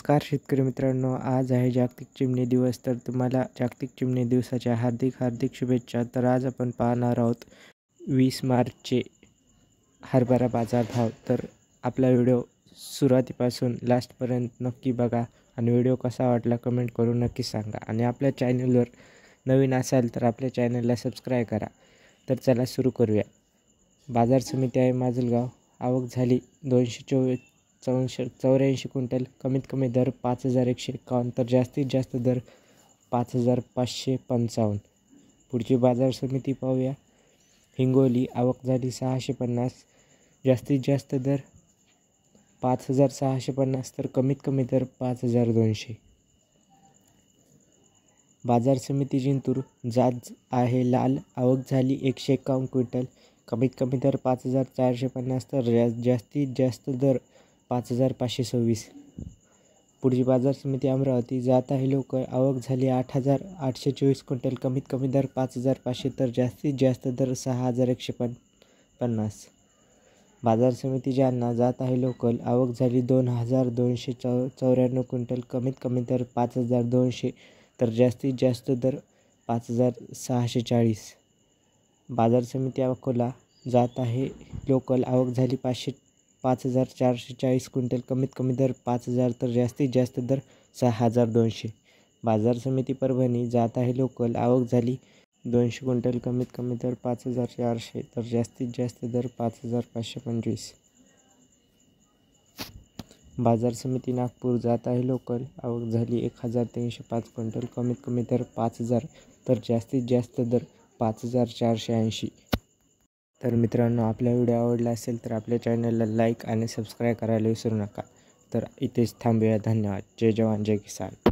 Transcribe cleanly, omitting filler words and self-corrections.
नमस्कार शेतकरी मित्रांनो, आज आहे जागतिक चिमणी दिवस. तर तुम्हाला जागतिक चिमणी दिवसाच्या हार्दिक शुभेच्छा. तर आज आपण पाहणार आहोत 20 मार्चचे हरभरा बाजार भाव. तर आपला व्हिडिओ सुरुवातीपासून लास्टपर्यंत नक्की बघा आणि व्हिडिओ कसा वाटला कमेंट करून नक्की सांगा. आणि आपल्या चॅनलवर नवीन असाल तर आपल्या चॅनलला सबस्क्राईब करा. तर चला सुरू करूया. बाजार समिती आहे माजलगाव. आवक झाली 284 क्विंटल. कमीत कमी दर 5151. तर जास्तीत जास्त दर 5555. पुढची बाजार समिती पाहूया. हिंगोली. आवक झाली 650. जास्तीत जास्त दर 5650. तर कमीत कमी दर 5200. बाजार समिती जिंतूर. जात आहे लाल. आवक झाली 151 क्विंटल. कमीत कमी दर 5450. तर जास्तीत जास्त दर 5526. पुढची बाजार समिती अमरावती. जात आहे लोकल. आवक झाली 8824 क्विंटल. कमीत कमी दर 5500. तर जास्तीत जास्त दर 6150. बाजार समिती जालना. जात आहे लोकल. आवक झाली 2294 क्विंटल. कमीत कमी दर 5200. तर जास्तीत जास्त दर 5640. बाजार समिती अकोला. जात आहे लोकल. आवक झाली 5440 क्विंटल. कमीत कमी दर 5000. तर जास्तीत जास्त दर 6200. बाजार समिती परभणी. जात आहे लोकल. आवक झाली 200 क्विंटल. कमीत कमी दर 5400. तर जास्तीत जास्त दर 5525. बाजार समिती नागपूर. जात आहे लोकल. आवक झाली 1305 क्विंटल. कमीत कमी दर 5000. तर जास्तीत जास्त दर 5480. तर मित्रांनो, आपला व्हिडिओ आवडला असेल तर आपल्या चॅनलला लाईक आणि सबस्क्राईब करायला विसरू नका. तर इथेच थांबूया. धन्यवाद. जय जवान जय किसान.